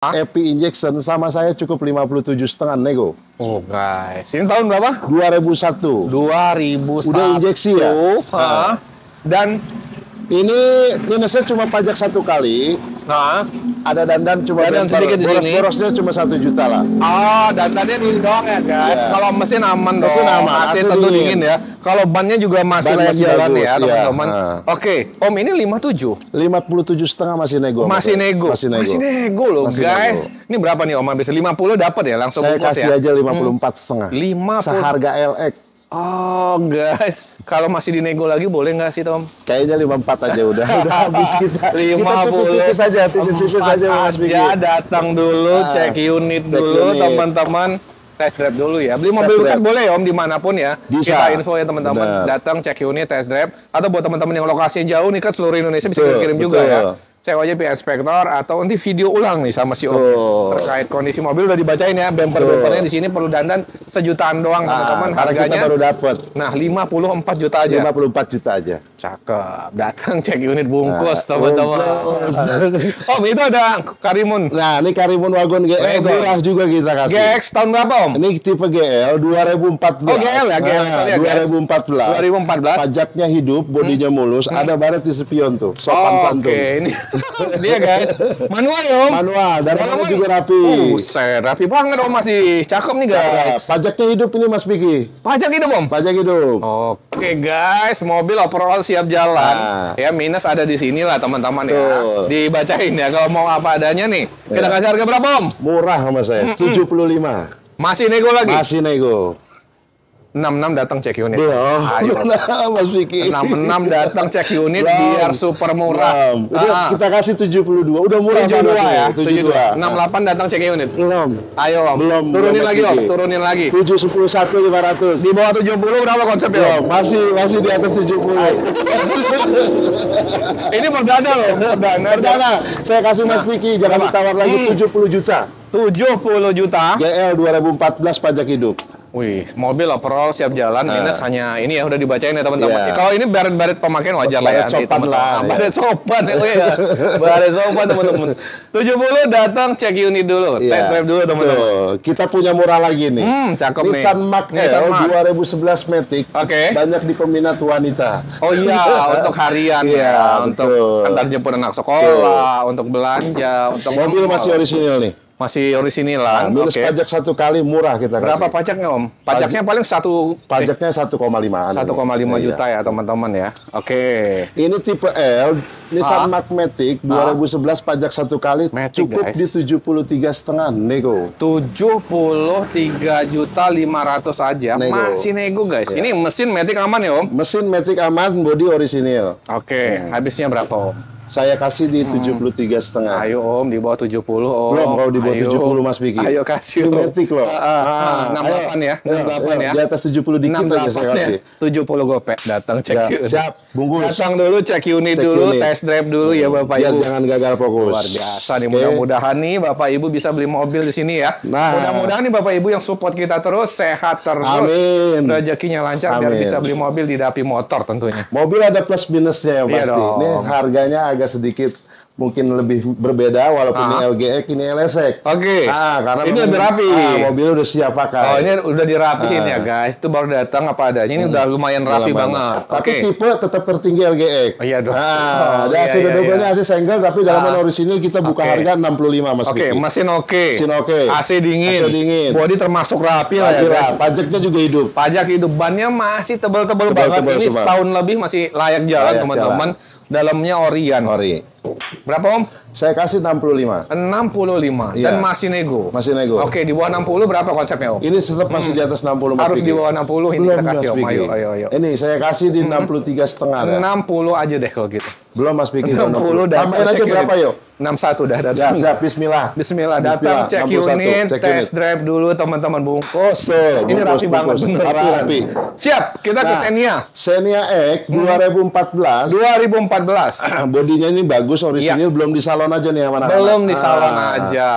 Epi injection sama saya cukup 57,5 nego. Oh guys, ini tahun berapa? 2001. 2001. Udah injeksi ya? Dan ini minusnya cuma pajak 1 kali. Ada dandan cuma dandan sedikit di sini. Borosnya cuma 1 juta lah. Oh, dandannya dulu doang ya guys. Yeah. Kalau mesin aman dong. Mesin aman, AC tentu dingin ya. Kalau bannya juga masih layak jalan ya teman-teman. Oke, Om ini 57,5 masih nego. Masih nego. Masih nego loh guys. Ini berapa nih Om? Habis 50 dapat ya langsung. Saya kasih aja 54,5. 50. Seharga LX. Oh guys, kalau masih dinego lagi boleh nggak sih Tom? Kayaknya 54 aja udah habis kita. 50. Kita tipis-tipis aja, tipis-tipis aja Mas Vicky. Ya datang dulu, cek unit dulu teman-teman. Test drive dulu ya. Beli mobil bekas boleh ya Om dimanapun ya. Bisa. Kita info ya teman-teman. Datang cek unit, test drive. Atau buat teman-teman yang lokasinya jauh nih kan seluruh Indonesia bisa kirim juga ya. Sewa aja via inspektor atau nanti video ulang nih sama si Om terkait kondisi mobil udah dibacain ya. Bumper-bumpernya di sini perlu dandan sejutaan doang teman-teman. Harganya kita baru dapat. Nah 54 juta aja. 54 juta aja. Cakep. Datang cek unit bungkus teman-teman. Om itu ada Karimun. Nah ini Karimun Wagon GL murah juga kita kasih. GX tahun berapa Om? Ini tipe GL 2014. Oh GL ya GL. Nah, 2014. Pajaknya hidup, bodinya mulus, ada baret di spion tuh. Sopan santun. Oke ini. Dia guys, manual ya Om? Manual, dalamnya juga rapi. Rapi banget Om, masih cakep nih guys. Pajaknya hidup ini Mas Vicky. Pajak hidup Om? Pajak hidup. Oke guys, mobil overall siap jalan. Ya minus ada di sini lah teman-teman ya. Dibacain ya kalau mau apa adanya nih. Kita kasih harga berapa Om? Murah sama saya, 75. Masih nego lagi? Masih nego. 66 datang cek unit. Ayo Mas Vicky. 66 datang cek unit biar super murah. Udah kita kasih 72. Udah murah 72 ya. 72. 68 datang cek unit. Belum. Ayo Om. Belum. Turunin lagi Om. Turunin lagi. 71.500. Di bawah 70 berapa konsepnya Om? Masih di atas 70. Ini perdana loh. Perdana. Saya kasih Mas Vicky jangan ditawar lagi 70 juta. 70 juta. GL 2014 pajak hidup. Wih, mobil overall siap jalan, minus hanya ini ya udah dibacain ya teman-teman. Kalau ini baret-baret pemakaian wajar lah ya. Sopan lah. Baret sopan ya. Baret sopan teman-teman. 70 datang cek unit dulu, test drive dulu teman-teman. Kita punya murah lagi nih. Cakep nih. Nissan Mark-L 2011 Matic. Banyak di peminat wanita. Oh iya, untuk harian ya, untuk antar jemput anak sekolah, untuk belanja, untuk mobil masih orisinil nih. Masih orisinil lah. Minus pajak 1 kali murah kita kasih. Berapa pajaknya Om? Pajaknya paling pajaknya 1,5-an. 1,5 juta ya teman-teman ya. Ini tipe L Nissan Matic 2011 pajak 1 kali cukup di 73,5 nego. 73.500.000 aja masih nego guys. Ini mesin Matic aman ya Om? Mesin Matic aman, body orisinil. Habisnya berapa Om? Saya kasih di 73,5. Ayo Om, di bawah 70 Om. Belum, kalau di bawah 70 Mas Vicky. Ayo kasih Om. Matic loh. 68 ya, 68 ya. Di atas 70 dikit aja saya kasih. 70 gope, datang cek unit. Siap, bungkus. Datang dulu, cek unit dulu, test drive dulu ya Bapak Ibu. Jangan gagal fokus. Luar biasa nih, mudah-mudahan nih Bapak Ibu bisa beli mobil di sini ya. Mudah-mudahan nih Bapak Ibu yang support kita terus, sehat terus. Amin. Rezekinya lancar biar bisa beli mobil di Dapi Motor tentunya. Mobil ada plus minusnya ya pasti. Ini harganya agak sedikit mungkin lebih berbeda walaupun ini LGX ini LSX. Karena ini udah rapi. Mobil udah siap pakai. Ini udah dirapiin ya guys. Itu baru datang apa adanya. Ini udah lumayan rapi banget. Tapi tipe tetap tertinggi LGX. Iya dong. Ada AC double-nya AC single tapi dalamnya orisinil kita buka harga 65 Mas Vicky. Mesin oke. AC dingin. Bodi termasuk rapi lah ya. Pajaknya juga hidup. Pajak hidup. Bannya masih tebal-tebal banget. Ini setahun lebih masih layak jalan teman-teman. Dalamnya ori. Berapa Om? Saya kasih 65. 65 dan masih nego. Oke, di bawah 60 berapa konsepnya Om? Ini tetap masih di atas 60. Harus di bawah 60 ini kita kasih Om. Ayo. Ini saya kasih di 63,5 ya. 60 aja deh kalau gitu. Belum Mas Vicky. 60 tambahin aja berapa yuk? 61 dah datang. Bismillah. Datang cek unit, test drive dulu teman-teman bungkus. Ini rapi banget bener. Rapi. Siap, kita ke Xenia. Xenia X 2014. Bodinya ini bagus, orisinil, belum di salon aja nih anak-anak. Belum di salon aja.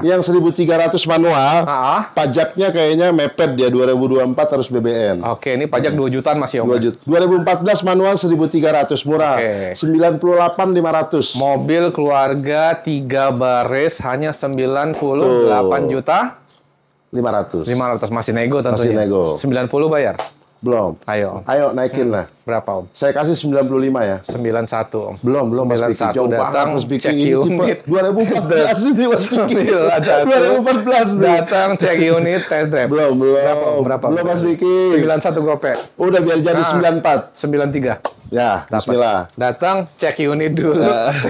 Yang 1.300 manual, pajaknya kayaknya mepet dia 2024 harus BBN. Ini pajak 2 jutaan masih Om. 2 juta. 2014 manual 1.300 murah. 98.500. Mobil keluarga harga 3 baris hanya 98 juta 500. Masih nego tentunya. Masih nego. 90 bayar. Belum. Ayo naikin lah. Berapa Om? Saya kasih 95 ya. 91 Om. Belum Mas Piki. Jauh banget Mas Piki. Ini tipe 2014 ini Mas Piki. 2014 nih. Datang cek unit test drive. Belum. Berapa? Belum Mas Piki. 91 gope. Udah biar jadi 94. 93. Ya, bismillah. Datang cek unit dulu,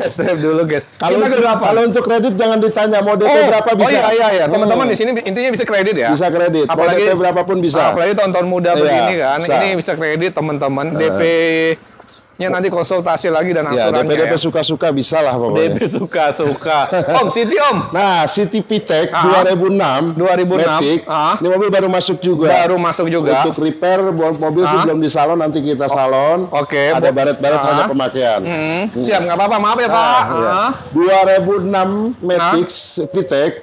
test drive dulu guys. Kalau untuk kredit jangan ditanya mau DP berapa bisa. Oh iya. Teman-teman di sini intinya bisa kredit ya. Bisa kredit. Apalagi DP berapapun bisa. Apalagi tahun-tahun muda begini kan. Bisa. Ini bisa kredit teman-teman. DP-nya nanti konsultasi lagi dan aturannya. DP suka-suka bisa lah pokoknya. DP suka-suka. Om, City Om. Nah, City VTEC 2006. Matic. Ini mobil baru masuk juga. Untuk repair mobil sih belum di salon, nanti kita salon. Oke. Ada baret-baret ada pemakaian. Siap, nggak apa-apa. Maaf ya Pak. 2006 Matic VTEC.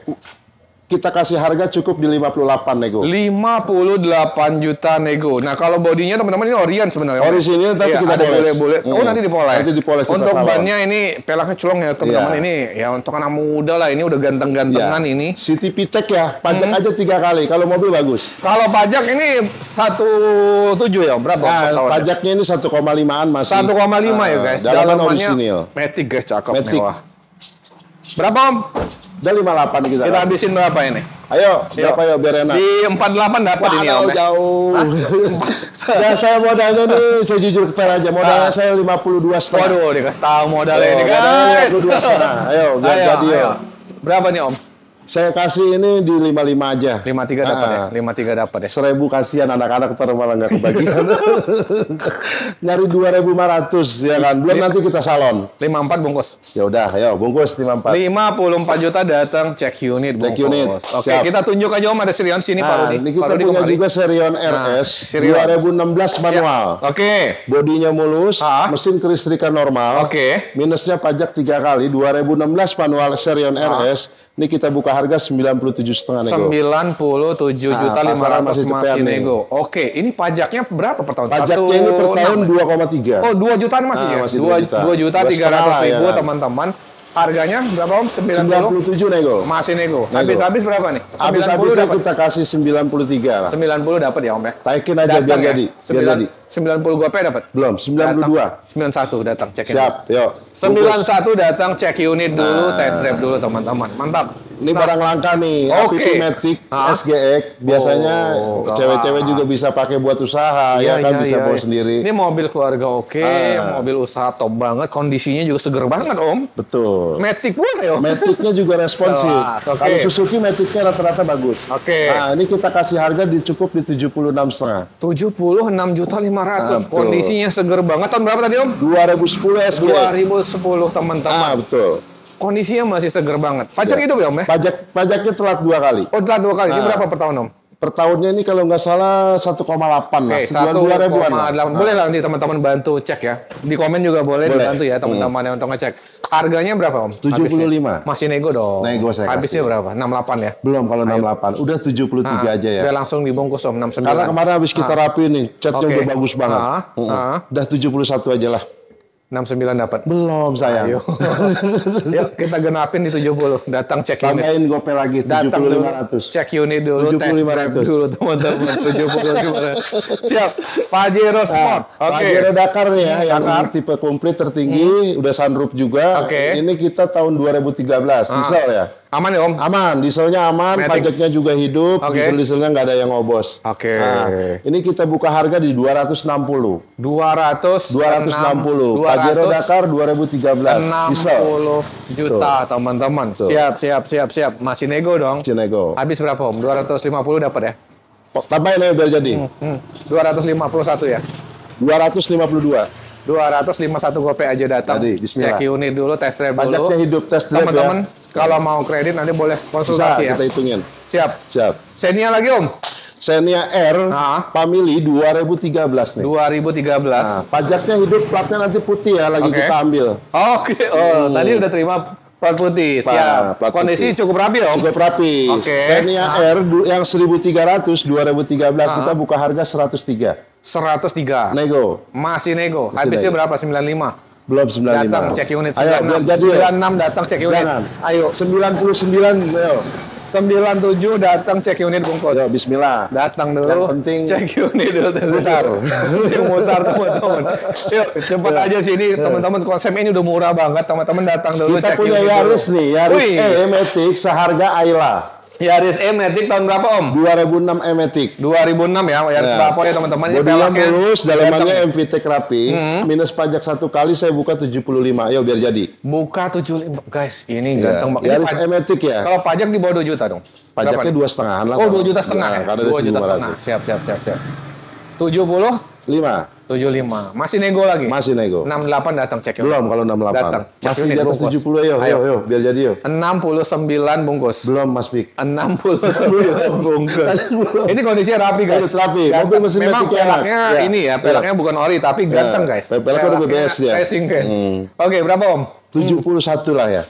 Kita kasih harga cukup di 58 nego. 58 juta nego. Nah, kalau bodinya teman-teman ini Orion sebenarnya. Orisinnya tapi kita boleh. Oh, nanti dipoles. Untuk bannya ini pelaknya colong ya, teman-teman ini. Ya untuk anak muda lah, ini udah ganteng-gantengan ini. City VTEC ya, pajak aja 3 kali. Kalau mobil bagus. Kalau pajak ini 1,7 ya, berapa? Nah, pajaknya ini 1,5an masih. 1,5 ya guys. Dalaman orisinil. Matic guys, cakep nih. Wah. Berapa Om? Udah 58 kita. Kita habisin berapa ini? Ayo, berapa ya biar enak? Di 48 dapat ini Om. Jauh. Ya saya modalnya nih, saya jujur fair aja. Modalnya saya 52,5. Waduh, dikasih tahu modalnya ini guys. 52,5. Ayo, biar jadi ya. Berapa nih Om? Saya kasih ini di 55 aja. 53 dapat ya? 53 dapat ya? 1.000 kasihan anak-anak ntar malah nggak kebagian. Nyari 2.500 ya kan? Belum nanti kita salon. 54 bungkus. Ya udah, ayo bungkus 54. 54 juta datang cek unit bungkus. Cek unit. Oke, kita tunjuk aja Om ada Serion sini Pak Rudi. Ini kita punya juga Serion RS 2016 manual. Oke. Bodinya mulus, mesin kelistrikan normal. Oke. Minusnya pajak 3 kali. 2016 manual Serion RS. Ini kita buka harga 97,5 nego. 97 juta 500 masih nego. Oke, ini pajaknya berapa per tahun? Pajaknya ini per tahun 2,3. Oh, 2 jutaan masih ya? Masih 2 juta 300.000 teman-teman. Harganya berapa Om? 97 nego. Masih nego. Habis berapa nih? Habis-habisnya kita kasih 93 lah. 90 dapat ya Om ya? Taikin aja biar jadi. 90 gope dapat? Belum, 92. 91 datang cek Siap, yuk. 91 datang cek unit dulu, test drive dulu teman-teman. Mantap. Ini barang langka nih, Oke. Matic SGX. Biasanya cewek-cewek juga bisa pakai buat usaha, ya kan bisa bawa sendiri. Ini mobil keluarga oke, mobil usaha top banget, kondisinya juga seger banget Om. Betul. Matic pun ya Om. Maticnya juga responsif. Kalau Suzuki Maticnya rata-rata bagus. Oke. Nah ini kita kasih harga cukup di 76,5. 76 juta 500. Kondisinya seger banget. Tahun berapa tadi Om? 2010 SGX. 2010 teman-teman. Betul. Kondisinya masih seger banget. Pajak hidup ya Om ya? Pajaknya telat 2 kali. Oh telat 2 kali. Ini berapa per tahun Om? Per tahunnya ini kalau nggak salah 1,8 lah. 1,8. Boleh lah nanti teman-teman bantu cek ya. Di komen juga boleh dibantu ya teman-teman yang untuk ngecek. Harganya berapa Om? 75. Masih nego dong. Nego saya Habisnya berapa? 68 ya? Belum kalau 68. Udah 73 aja ya. Udah langsung dibungkus Om 69. Karena kemarin habis kita rapi nih, catnya udah bagus banget. Udah 71 aja lah. 69 dapat. Belum sayang. Ayo. Yuk kita genapin di 70. Datang cek unit. Tambahin gope lagi 7500. Cek unit dulu, tes drive dulu teman-teman. 7500. Siap. Pajero Sport. Pajero Dakar nih ya, yang tipe komplit tertinggi, udah sunroof juga. Ini kita tahun 2013, diesel ya. Aman ya Om? Aman, dieselnya aman, pajaknya juga hidup, diesel-dieselnya nggak ada yang ngobos. Nah, ini kita buka harga di 260. 260. Pajero Dakar 2013. 60 juta teman-teman. Siap. Masih nego dong? Masih nego. Habis berapa Om? 250 dapat ya? Tambahin aja biar jadi. 251 ya? 252. 251 gope aja datang. Cek unit dulu, test drive dulu. Pajaknya hidup, test drive teman-teman, kalau mau kredit nanti boleh konsultasi ya. Kita hitungin. Siap. Xenia lagi Om? Xenia R Family 2013 nih. 2013. Nah, pajaknya hidup, platnya nanti putih ya, lagi kita ambil. Tadi udah terima plat putih. Siap. Kondisi cukup rapi Om? Cukup rapi. Xenia R yang 1300 2013 kita buka harga 103. 103. Nego. Masih nego. Habisnya berapa? 95. Belum 95. Datang cek unit 96. Ayo, 96 datang cek unit. Jangan. Ayo. 99, ayo. 97 datang cek unit bungkus. Yo, bismillah. Datang dulu. Yang penting cek unit dulu. Mutar. Yang mutar teman-teman. Yuk cepat aja sini teman-teman, konsep ini udah murah banget, teman-teman datang dulu. Kita cek punya unit Yaris dulu. nih, Yaris E-Matic seharga Ayla. Yaris E-Matic tahun berapa Om? 2006 E-Matic. 2006 ya, Yaris berapa ya teman-teman? Ini Bodinya mulus, dalamannya MVTEC rapi, minus pajak 1 kali saya buka 75. Ayo biar jadi. Buka 75, guys. Ini ganteng banget. Yaris E-Matic ya. Kalau pajak di bawah 2 juta dong. Pajaknya 2,5 lah. Oh, 2,5 juta Nah, karena 2 juta setengah. Siap. 70? 5. 75. Masih nego lagi? Masih nego. 68 datang cek. Belum kalau 68. Datang. Masih di atas 70 ayo, biar jadi yuk. 69 bungkus. Belum Mas Pik. 69 bungkus. Ini kondisinya rapi guys. Harus rapi. Mobil mesin memang Matic pelaknya enak. ini ya, pelaknya bukan ori tapi ganteng guys. Pelaknya udah BBS dia. Racing guys. Oke, berapa Om? 71 lah ya.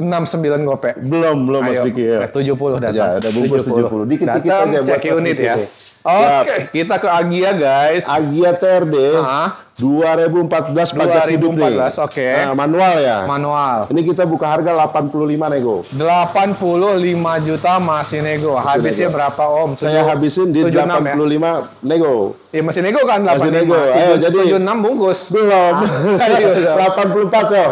69 gope. Belum Mas Ayo, Pik ya. 70 datang. Ya, udah bungkus 70. Dikit-dikit datang, aja buat cek unit ya. Pik. Oke, kita ke Agia guys. Agia TRD 2014 pajak hidup nih. 2014, oke. Nah, manual ya. Manual. Ini kita buka harga 85 nego. 85 juta masih nego. Habisnya berapa Om? Saya habisin di 76 85 nego. Ya masih nego kan 85. Masih nego. Ayo jadi 76 bungkus. belum. 84 yo.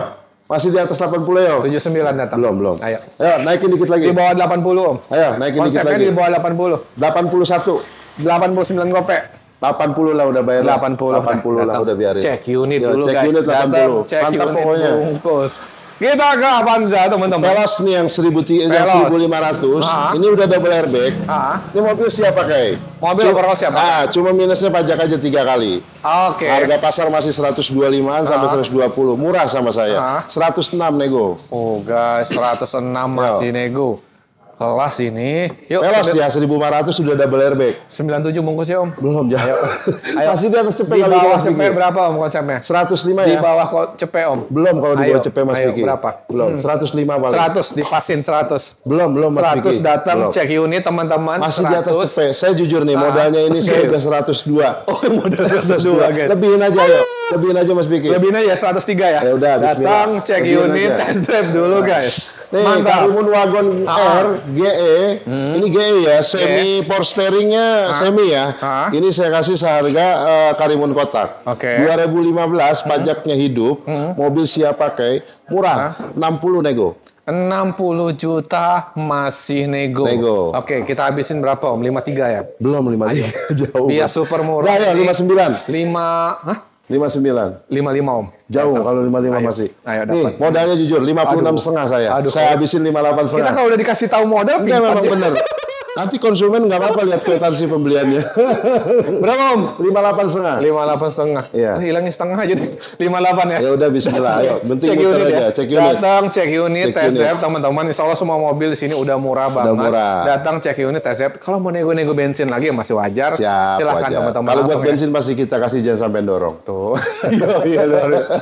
Masih di atas 80 yo. 79 datang. Belum. Ayo. Ayo naikin dikit lagi. Di bawah 80 Om. Ayo naikin dikit Konsepnya lagi. di bawah 80. 81. 89 gope. 80 lah udah bayar. 80 lah udah biarin. Cek unit Yo, dulu cek guys. unit 80. Cek Mantap unit pokoknya. bungkus. Kita ke Avanza teman-teman. Veloz nih yang 1500. Ini udah double airbag. Ini mobil siap pakai. Mobil overall siap pakai. Cuma minusnya pajak aja 3 kali. Oke. Harga pasar masih 125 sampai 120. Murah sama saya. 106 nego. Oh guys, 106 masih nego. Kelas ini. Yuk. Veloz ya 1500 sudah double airbag. 97 bungkus ya Om. Belum jauh. Ayo. Masih di atas cepet Di kali bawah Mas cepet Biki. berapa Om konsepnya? 105 Di ya. bawah kok cepet Om. Belum kalau di bawah Ayo, cepet Mas ayo, Biki. berapa? Belum. 105 paling. 100 dipasin 100. Belum Mas 100 Biki. datang Belum. cek unit teman-teman. Masih di atas 100. cepet. Saya jujur nih modalnya ini saya udah 102. Oh, modal 102 guys. Lebihin aja yuk. Lebihin aja Mas Biki. Lebihin aja 103 ya. Ya udah, datang bismillah. cek Lebihin unit, aja. test drive dulu guys. Nih, Mantap. Karimun Wagon R GE. Ini GE ya, semi power steeringnya semi ya. Ini saya kasih seharga Karimun kotak. Oke. 2015 pajaknya hidup, mobil siap pakai, murah, 60 nego. 60 juta masih nego. Oke, kita habisin berapa Om? 53 ya? Belum 53 jauh. Biar super murah. Nah, ya 59. 55 Om. Jauh kalau 55 masih. Ayo Nih, dapat. modalnya jujur 56,5 saya. Saya habisin 58,5. Kita kalau udah dikasih tahu modal Enggak, pingsan memang dia. bener. Nanti konsumen nggak apa-apa lihat kwitansi pembeliannya. Berapa Om? 58,5. 58,5. Iya. Hilangin setengah aja deh. 58 ya. Ya udah bismillah. Ayo, penting Cek muter unit aja, ya. cek unit. Datang cek unit, Cek test unit. drive teman-teman. Insya Allah semua mobil di sini udah murah banget. murah. Datang cek unit, test drive. Kalau mau nego-nego bensin lagi masih wajar. Siap, Silahkan wajar. teman-teman. Kalau buat langsung ya. bensin pasti kita kasih jangan sampai dorong. Tuh. Iya luar biasa.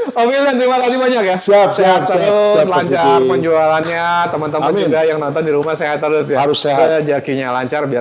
Oke, dan terima kasih banyak ya. Siap, terus, Mas lancar Diki. penjualannya. Teman-teman Amin. juga yang nonton di rumah sehat terus ya. Harus sehat. Rezekinya lancar biar